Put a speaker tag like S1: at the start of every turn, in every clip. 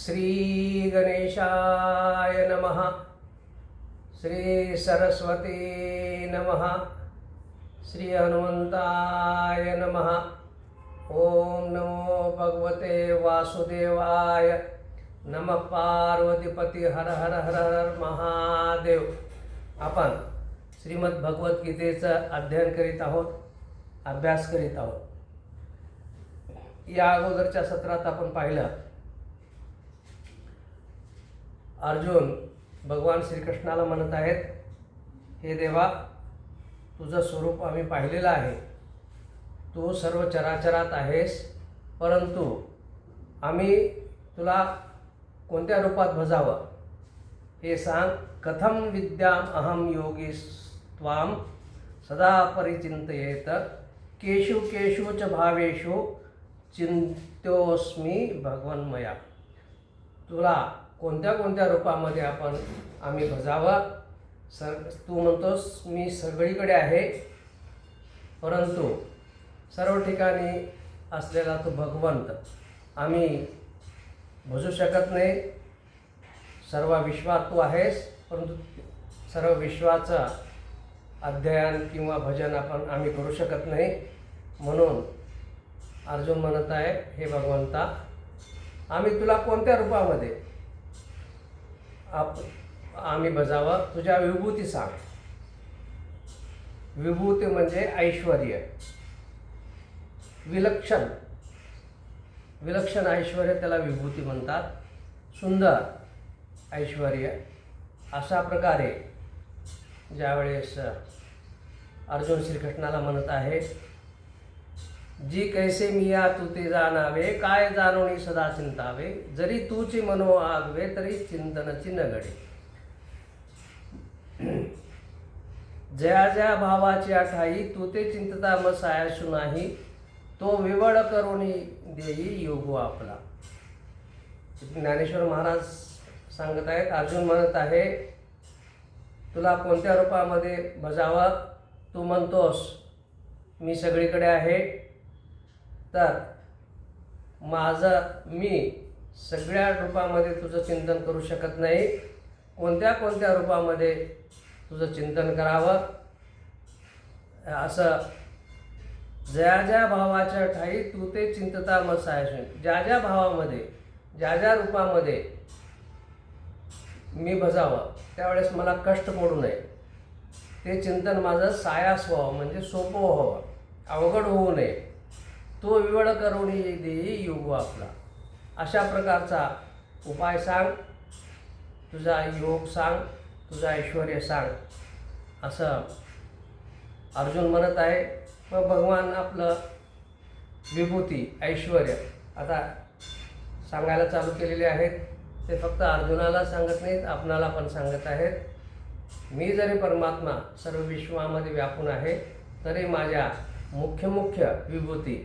S1: श्री गणेशाय नमः। श्री सरस्वती नमः। श्री हनुमंताय नमः। ओम नमो भगवते वासुदेवाय। नमः पार्वतीपती हर हर हर हर महादेव। आपण श्रीमद भगवद्गीतेचं अध्ययन करीत आहोत, अभ्यास करीत आहोत। या अगोदरच्या सत्रात आपण पाहिलं, अर्जुन भगवान श्रीकृष्णाला म्हणत आहेत, हे देवा, तुझं स्वरूप आम्ही पाहिलेलं आहे, तू सर्व चराचरात आहेस, परंतु आम्ही तुला कोणत्या रूपात भजावं हे सांग। कथम विद्याम अहम योगी त्वाम सदा परिचिंतयेत केषु केषु च भावेषु चिंत्योस्मी भगवन्मया। तुला कोणत्या कोणत्या रूपामध्ये आम्ही भजावं। तू म्हणतोस मी सगळीकडे आहे, परंतु सर्व ठिकाणी असलेला तू भगवंत आम्ही भजू शकत नाही। सर्व विश्वात तू आहेस, परंतु सर्व विश्वाचं अध्ययन किंवा भजन आम्ही करू शकत नाही। म्हणून अर्जुन म्हणत आहे, हे भगवंता, आम्ही तुला कोणत्या रूपामध्ये आम्ही भजावं, तुझ्या विभूती सांग। विभूती म्हणजे ऐश्वर्य, विलक्षण विलक्षण ऐश्वर्य, त्याला विभूती म्हणतात। सुंदर ऐश्वर्य। अशा प्रकारे ज्यावेळेस अर्जुन श्रीकृष्णाला म्हणत आहे, जी कैसे मिया तू ते जाणावे, काय जाणोनी सदा चिंतावे, जरी तूची मनो आगवे तरी चिंतनची नगडे। जया जया भावाची ठाई तू ते चिंतता मग सायाशु नाही, तो विवळ करुणी देई योगो आपला। ज्ञानेश्वर महाराज सांगत आहेत, अर्जुन म्हणत आहे, तुला कोणत्या रूपामध्ये भजावं। तू म्हणतोस मी सगळीकडे आहे, तर मी सगळ्या रूपामध्ये तुझं चिंतन करू शकत नाही। कोणत्या कोणत्या रूपामध्ये तुझं चिंतन करावं, असं ज्या ज्या भावाच्या ठाई तू ते चिंतता मग सायशु। ज्या ज्या भावामध्ये, ज्या ज्या रूपामध्ये मी भजावं, त्यावेळेस मला कष्ट पडू नये, ते चिंतन माझं सायास व्हावं, म्हणजे सोपं व्हावं, अवघड होऊ नये। तो विवळ करुणी देई योगो आपला। अशा प्रकारचा उपाय सांग, तुझा योग सांग, तुझा ऐश्वर्य सांग, असं अर्जुन म्हणत आहे। मग भगवान आपलं विभूती ऐश्वर्य आता सांगायला चालू केलेले आहेत। ते फक्त अर्जुनाला सांगत नाहीत, आपणाला पण सांगत आहेत। मी जरी परमात्मा सर्व विश्वामध्ये व्यापून आहे, तरी माझ्या मुख्य विभूती,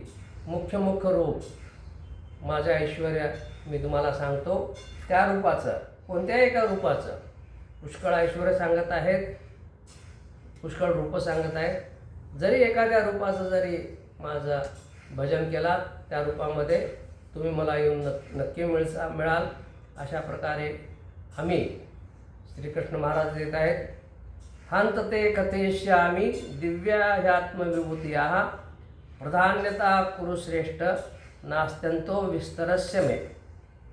S1: मुख्य रूप, माझं ऐश्वर्य मी तुम्हाला सांगतो। त्या रूपाचं, कोणत्याही एका रूपाचं पुष्कळ ऐश्वर्य सांगत आहेत, पुष्कळ रूप सांगत आहेत। जरी एखाद्या रूपाचं जरी माझं भजन केला, त्या रूपामध्ये तुम्ही मला येऊन नक्की मिळाल। अशा प्रकारे आम्ही श्रीकृष्ण महाराज देत आहेत। हंत ते कथयिष्यामि दिव्या ह्यात्मविभूतियाः प्रधान्यता कुरु श्रेष्ठ नास्त्यंतो विस्तरस्य मे।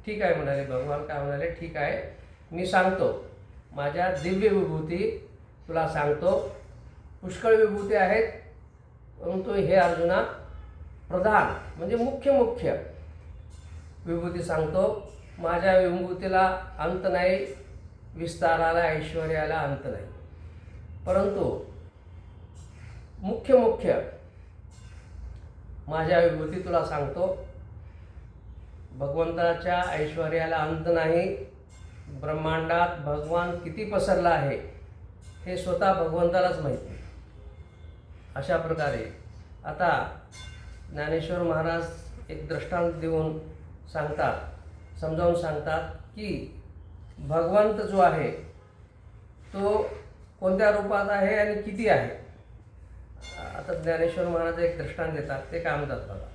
S1: ठीक आहे म्हणाले भगवान, काय म्हणाले, ठीक आहे, मी सांगतो, माझ्या दिव्य विभूती तुला सांगतो। पुष्कळ विभूती आहेत, परंतु हे अर्जुना, प्रधान म्हणजे मुख्य विभूती सांगतो। माझ्या विभूतीला अंत नाही, विस्ताराला, ऐश्वर्याला अंत नाही, परंतु मुख्य माझ्या विभूती तुला सांगतो। भगवंताच्या ऐश्वर्याला अंत नाही। ब्रह्मांडात भगवान किती पसरला आहे हे स्वतः भगवंतालाच माहिती। अशा प्रकारे आता ज्ञानेश्वर महाराज एक दृष्टांत देऊन सांगतात, समजावून सांगतात की भगवंत जो आहे तो कोणत्या रूपात आहे आणि किती आहे। आता ज्ञानेश्वर महाराज एक दृष्टांत देतात, ते काय म्हणतात बघा।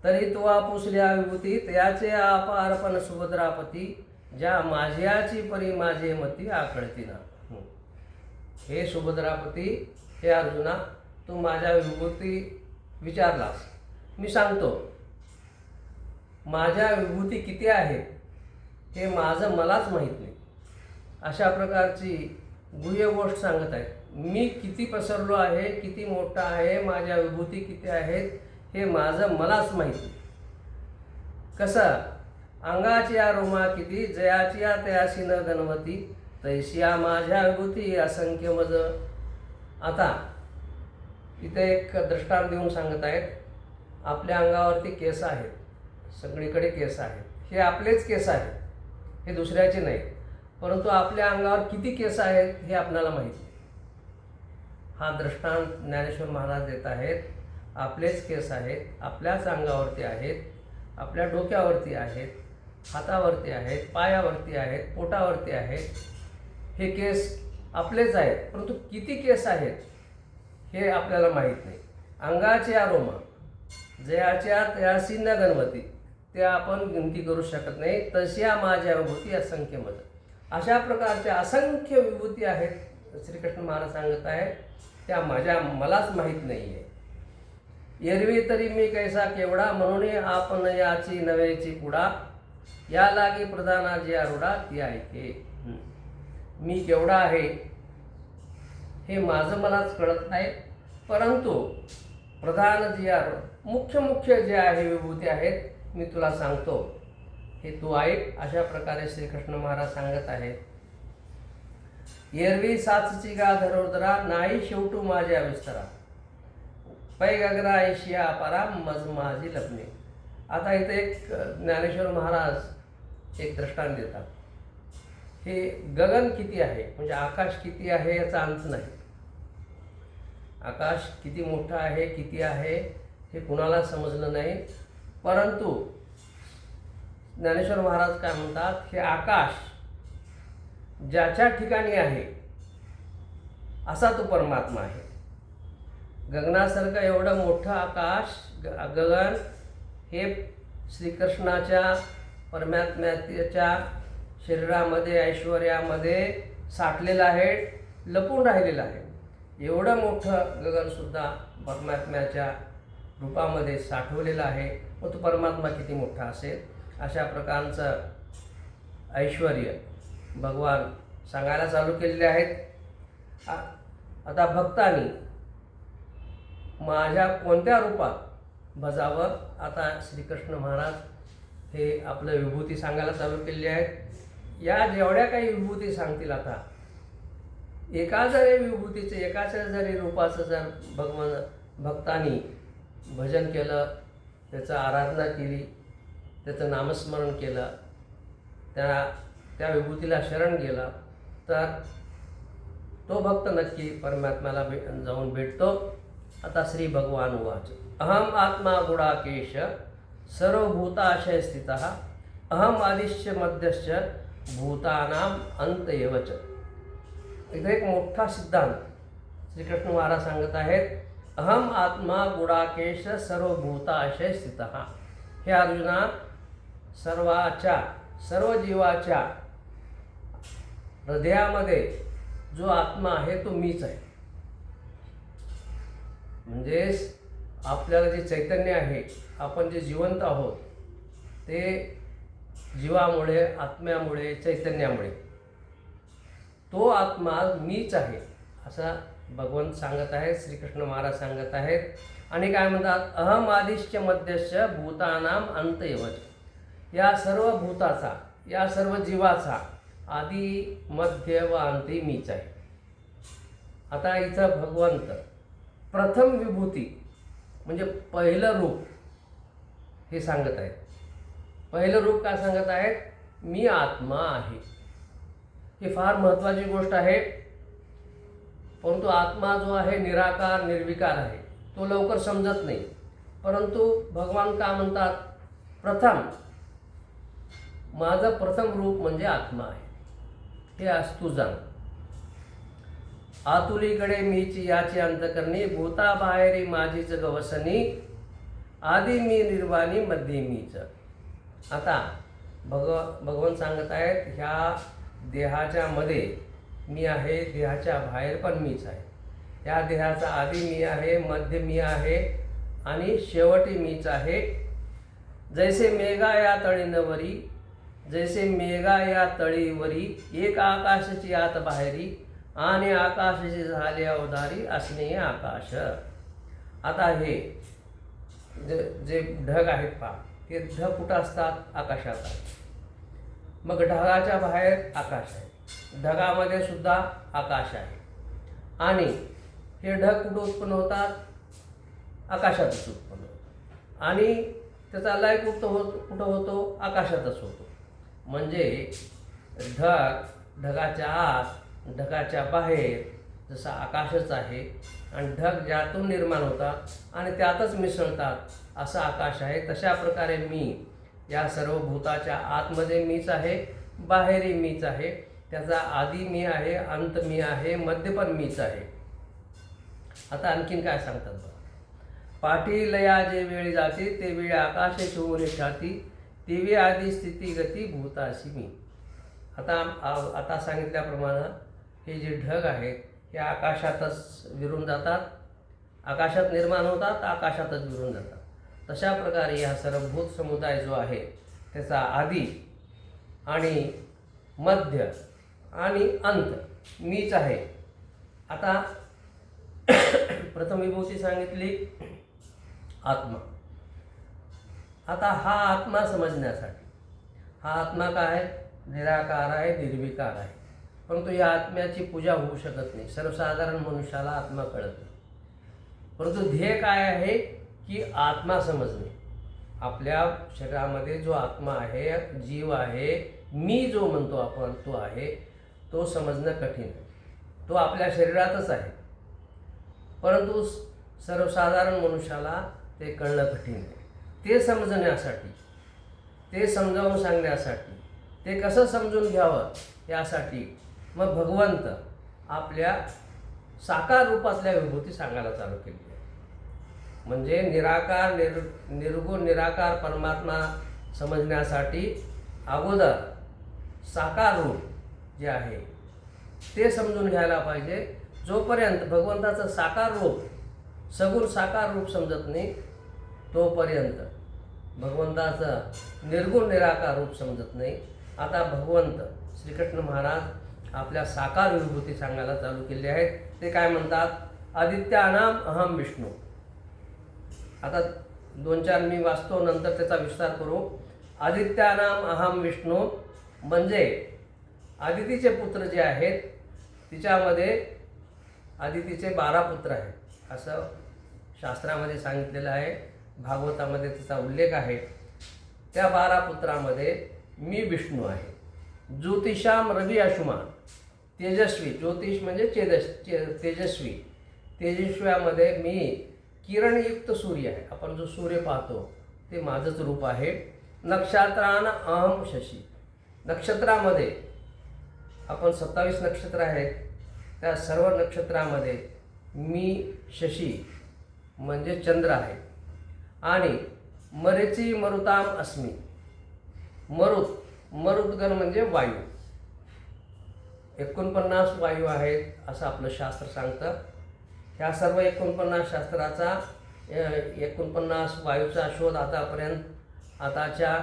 S1: तरी तुवा पुसल्या विभूती त्याचे अपारपण सुभद्रापती ज्या माझ्याची परी माझे मती आकळती ना. हे सुभद्रापती, हे अर्जुना, तू माझ्या विभूती विचारलास, मी सांगतो. माझ्या विभूती किती आहेत हे माझं मलाच माहीत नाही. अशा प्रकारची गुह्य गोष्ट सांगत आहे. मी किती पसरलो आहे, किती मोठा आहे, माझ्या विभूती किती आहेत हे माझं मलाच माहीत नाही. कसं अंगाची या रोमा किती जयाची या तयासी न गणवती तैसिया माझ्या विभूती असंख्य मज. आता इथे एक दृष्टांत देऊन सांगत आहेत. आपल्या अंगावरती केस आहेत, सगळीकडे केस आहेत. हे आपलेच केस आहेत, हे दुसऱ्याचे नाही. परंतु आपल्या अंगावर किती केस आहेत हे आपल्याला माहीत नाही. हा दृष्टांत ज्ञानेश्वर महाराज देत आहेत. आपलेच केस आहेत, आपल्याच अंगावरती आहेत, आपल्या डोक्यावरती आहेत, हातावरती आहेत, पायावरती आहेत, पोटावरती आहेत. हे केस आपलेच आहेत, परंतु किती केस आहेत हे आपल्याला माहीत नाही. अंगाचे आरोमा जयाच्या तयासी न गणवती, ते आपण गिनती करू शकत नाही. तशा माझ्या विभूती असंख्य मज. अशा प्रकारच्या असंख्य विभूती आहेत श्रीकृष्ण महाराज सांगत आहेत, त्या मलाच माहीत नाही आहे. एरवी तरी मी कैसा केवढा म्हणून आपण याची नव्हेची पुढा या लागी प्रधानाची आरुडा ती ऐके. मी केवढा आहे हे माझं मलाच कळत नाही, परंतु प्रधान जी मुख्य जे आहे विभूती आहेत मी तुला सांगतो, हे तू ऐक. अशा प्रकारे श्रीकृष्ण महाराज सांगत आहेत. एरवी साचची गा धरोदरा नाही शेवटू माझ्या विस्तरा पै गगना ऐशिया परा मज माझी लपणे. आता इथे एक ज्ञानेश्वर महाराज एक दृष्टांत देतात. हे गगन किती आहे म्हणजे आकाश किती आहे याचा अंत नाही. आकाश किती मोठं आहे, किती आहे हे कुणाला समजलं नाही. परंतु ज्ञानेश्वर महाराज काय म्हणतात, हे आकाश ज्याच्या ठिकाणी आहे असा तो परमात्मा आहे. गगनासारखं एवढं मोठं आकाश गगन हे श्रीकृष्णाच्या परमात्म्याच्या शरीरामध्ये ऐश्वर्यामध्ये साठलेलं आहे, लपून राहिलेलं आहे. एवढं मोठं गगनसुद्धा परमात्म्याच्या रूपामध्ये साठवलेलं आहे. मग तो परमात्मा किती मोठा असेल. अशा प्रकारचं ऐश्वर्य भगवान सांगायला चालू केलेले आहेत. आता भक्तांनी माझ्या कोणत्या रूपात भजावं, आता श्रीकृष्ण महाराज हे आपलं विभूती सांगायला चालू केलेली आहेत. या जेवढ्या काही विभूती सांगतील, आता एका जरी विभूतीचं, एकाच्या जरी रूपाचं जर भक्तांनी भजन केलं, त्याचं आराधना केली, त्याचं नामस्मरण केलं, त्या विभूतीला शरण गेला, तर तो भक्त नक्की परमात्म्याला जाऊन भेटतो. आता श्री भगवान उवाच अहम आत्मा गुडाकेश सर्वभूताशय स्थितः अहम आदिश्य मध्यश्च भूतानाम अंत एवच. इथे एक मोठा सिद्धांत श्रीकृष्ण महाराज सांगत आहेत. अहम आत्मा गुडाकेश सर्वभूताशय स्थितः. हे अर्जुना, सर्व जीवाच्या हृदयामध्ये जो आत्मा आहे तो मीच आहे. म्हणजे आपल्याला जे चैतन्य आहे, आपण जे जिवंत आहोत, ते जीवामुळे, आत्म्यामुळे, चैतन्यामुळे, तो आत्मा मीच आहे असं भगवंत सांगत आहेत, श्रीकृष्ण महाराज सांगत आहेत. आणि काय म्हणतात, अहम आदिश्च मध्यश्च भूतानाम अंत एवच. या सर्व भूताचा, या सर्व जीवाचा आदी, मध्य व अंती मीच आहे. आता इथं भगवंत प्रथम विभूती म्हणजे पहिलं रूप हे सांगत आहेत. पहिलं रूप काय सांगत आहेत, मी आत्मा आहे. ही फार महत्त्वाची गोष्ट आहे. परंतु आत्मा जो आहे निराकार निर्विकार आहे, तो लवकर समजत नाही. परंतु भगवान का म्हणतात, प्रथम माझं प्रथम रूप म्हणजे आत्मा आहे. हे आज तू जाण. आतुलीकडे मीची याची अंतकरणी भूता बाहेरी माझीच गवसनी आधी मी निर्वाणी मध्ये मीच. आता भगवान सांगत आहेत, ह्या देहाच्या मध्ये मी आहे, देहाच्या बाहेर पण मीच आहे. या देहाचा आधी मी आहे, मध्य मी आहे आणि शेवटी मीच आहे. जैसे मेघा या तळीनवरी, जैसे मेघा या तळीवरी, एक आकाशाची आत बाहेरी आणि आकाशाची झाले अवधारी असणे आकाश. आता हे जे ढग आहेत पहा, ते ढग कुठं असतात? आकाशात आहेत. मग ढगाच्या बाहेर आकाश आहे, ढगामध्ये सुद्धा आकाश आहे. आणि हे ढग कुठं उत्पन्न होतात? आकाशातच उत्पन्न होतात. आणि त्याचा लय कुठं होतो? आकाशातच होतो. म्हणजे ढगाच्या आत, ढगाच्या बाहेर जसं आकाशच आहे, आणि ढग ज्यातून निर्माण होतात आणि त्यातच मिसळतात असं आकाश आहे. तशा प्रकारे मी या सर्व भूताच्या आतमध्ये मीच आहे, बाहेरही मीच आहे. त्याचा आधी मी आहे, अंत मी आहे, मध्य पण मीच आहे. आता आणखीन काय सांगतात बघा. पाठी लया जे वेळी जाते, ते वेळी आकाशे शिवून छाती, तेवी आधी स्थिती गती भूताशी मी. आता सांगितल्याप्रमाणे हे जे ढग आहेत हे आकाशातच विरून जातात, आकाशात निर्माण होतात, आकाशातच विरून जातात. तशा प्रकारे हा सर्व भूत समुदाय जो आहे त्याचा आधी आणि मध्य आणि अंत मीच आहे. आता प्रथम विभूती सांगितली आत्मा. आता हा आत्मा समजण्यासाठी, हा आत्मा काय आहे? निराकार आहे, निर्विकार आहे. परंतु या आत्म्याची पूजा होऊ शकत नाही. सर्वसाधारण मनुष्याला आत्मा कळत नाही. परंतु ध्येय काय आहे की आत्मा समजणे. आपल्या शरीरामध्ये जो आत्मा आहे, जीव आहे, मी जो म्हणतो आपण तो आहे, तो समजणं कठीण आहे. तो आपल्या शरीरातच आहे, परंतु सर्वसाधारण मनुष्याला ते कळणं कठीण आहे. ते समजण्यासाठी, ते समजावून सांगण्यासाठी, ते कसं समजून घ्यावं यासाठी मग भगवंत आपल्या साकार रूपातल्या विभूती सांगायला चालू केली आहे. म्हणजे निराकार निर्गुण निराकार परमात्मा समजण्यासाठी अगोदर साकार रूप जे आहे ते समजून घ्यायला पाहिजे. जोपर्यंत भगवंताचं साकार रूप, सगुण साकार रूप समजत नाही, तोपर्यंत भगवंताचं निर्गुण निराकार रूप समजत नाही. आता भगवंत श्रीकृष्ण महाराज आपल्या साकार विभूती सांगायला चालू केले आहेत. ते काय म्हणतात? आदित्यानाम अहम विष्णू. आता 2-4 मी वाचतो, नंतर त्याचा विस्तार करू. आदित्यानाम अहम विष्णू म्हणजे आदितीचे पुत्र जे आहेत, तिच्यामध्ये आदितीचे 12 पुत्र आहेत असं शास्त्रामध्ये सांगितलेलं आहे. भागवतामध्ये त्याचा उल्लेख आहे. त्या 12 पुत्रामध्ये मी विष्णू आहे. ज्योतिषाम रवी अंशुमान, तेजस्वी. ज्योतिष म्हणजे तेजस्वी. तेजस्व्यामध्ये मी किरणयुक्त सूर्य आहे. आपण जो सूर्य पाहतो ते माझंच रूप आहे. नक्षत्रान अहम शशी. नक्षत्रामध्ये आपण 27 नक्षत्र आहेत, त्या सर्व नक्षत्रामध्ये मी शशी म्हणजे चंद्र आहे. आणि मरेची मरुताम अस्मी. मरुद्गण म्हणजे वायू. 49 वायू आहेत असं आपलं शास्त्र सांगतं. ह्या सर्व 49 शास्त्राचा 49 वायूचा शोध आताच्या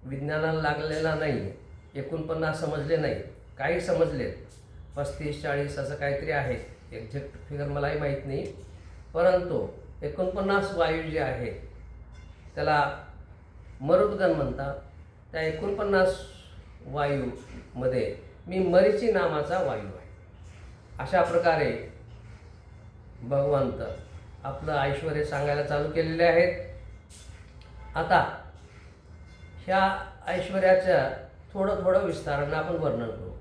S1: विज्ञानाला लागलेला नाही. 49 समजले नाही, काही समजले 35-40 असं काहीतरी आहे. एक्झॅक्ट फिगर मलाही माहीत नाही. परंतु 49 वायू जे आहेत त्याला मरुद्गण म्हणतात. त्या 49 वायूमध्ये मी मरीची नामाचा वायू आहे. अशा प्रकारे भगवंत आपलं ऐश्वर्य सांगायला चालू केलेले आहेत. आता ह्या ऐश्वर्याचं थोडं विस्तारानं आपण वर्णन करू.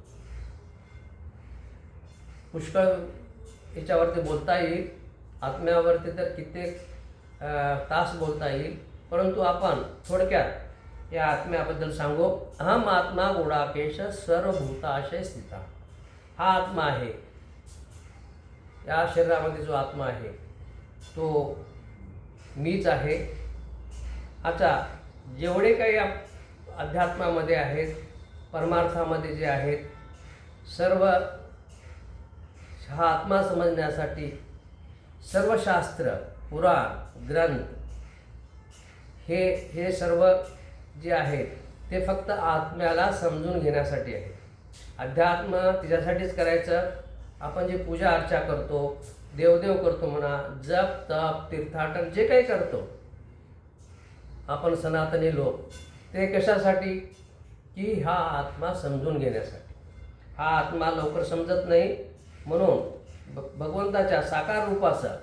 S1: पुष्कळ याच्यावरती बोलता येईल, आत्म्यावरती तर कित्येक तास बोलता येईल, परंतु आपण थोडक्यात या आत्म्याबद्दल सांगू. अहम आत्मा गुडाकेश सर्वभूताशय स्थिता. हा आत्मा आहे. या शरीरामध्ये जो आत्मा आहे तो मीच आहे. आता जेवढे काही अध्यात्मामध्ये आहेत, परमार्थामध्ये जे आहेत, सर्व हा आत्मा समजण्यासाठी सर्व शास्त्र, पुराण, ग्रंथ हे सर्व जे आहेत ते फक्त आत्म्याला समजून घेण्यासाठी आहे. अध्यात्म तिच्यासाठीच करायचं. आपण जे पूजा अर्चा करतो, देवदेव करतो म्हणा, जप तप तीर्थाटन जे काही करतो आपण सनातनी लोक, ते कशासाठी? की हा आत्मा समजून घेण्यासाठी. हा आत्मा लवकर समजत नाही, म्हणून भगवंताच्या साकार रूपाचं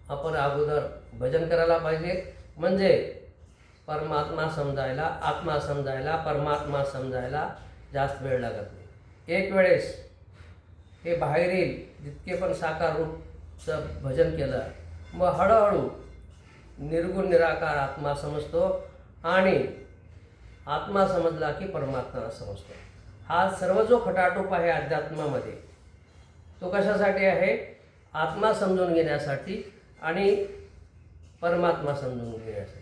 S1: आपण अगोदर भजन करायला पाहिजे. म्हणजे परमात्मा समजायला, आत्मा समजायला, परमात्मा समजायला जास्त वेळ लागत नाही. एक वेळेस हे बाहेरील जितके पण साकार रूपचं भजन केलं, मग हळूहळू निर्गुण निराकार आत्मा समजतो आणि आत्मा समजला की परमात्मा समजतो. हा सर्व जो खटाटोप आहे अध्यात्मामध्ये, तो कशासाठी आहे? आत्मा समजून घेण्यासाठी आणि परमात्मा समजून घेण्यासाठी.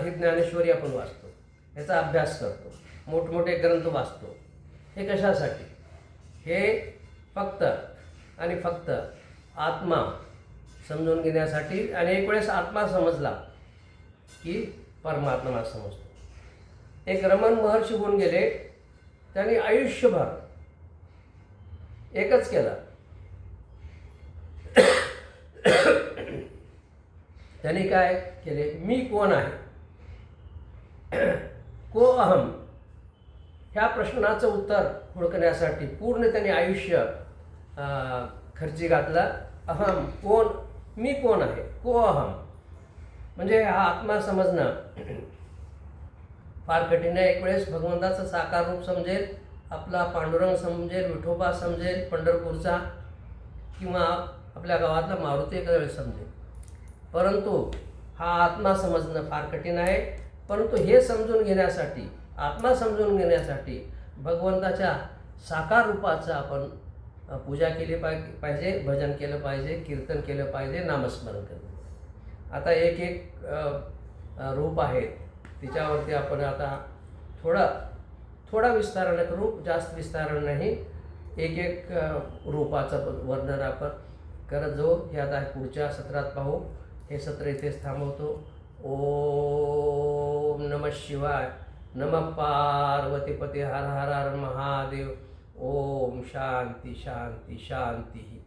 S1: हे ज्ञानेश्वरी आपण वाचतो, याचा अभ्यास करतो, मोठमोठे ग्रंथ वाचतो. हे कशासाठी? हे फक्त आणि फक्त आत्मा समजून घेण्यासाठी. आणि एक वेळेस आत्मा समजला की परमात्मा समजतो. एक रमण महर्षी होऊन गेले, त्यांनी आयुष्यभर एकच केलं. त्यांनी काय केले? मी कोण आहे, को अहम, ह्या प्रश्नाचं उत्तर हुडकण्यासाठी पूर्ण त्यांनी आयुष्य खर्ची घातलं. अहम कोण, मी कोण आहे, को अहम. म्हणजे हा आत्मा समजणं फार कठीण आहे. एक वेळेस भगवंताचं साकार रूप समजेल, आपला पांडुरंग समजेल, विठोबा समजेल पंढरपूरचा, किंवा आपल्या गावातला मारुती एका वेळेस समजेल. परंतु हा आत्मा समजणं फार कठीण आहे. परंतु हे समजून घेण्यासाठी, आत्मा समजून घेण्यासाठी भगवंताच्या साकार रूपाचं आपण पूजा केली पाहिजे, भजन केलं पाहिजे, कीर्तन केलं पाहिजे, नामस्मरण केलं. आता एक एक रूप आहे, तिच्यावरती आपण आता थोडा विस्ताराने करू, जास्त विस्ताराने नाही. एक एक रूपाचं वर्णन आपण करत जाऊ. हे आता पुढच्या सत्रात पाहू. हे सत्र इथेच थांबवतो. ओम नमः शिवाय. नमः पार्वतीपते हर हर हर महादेव. ओम शांती शांती शांती.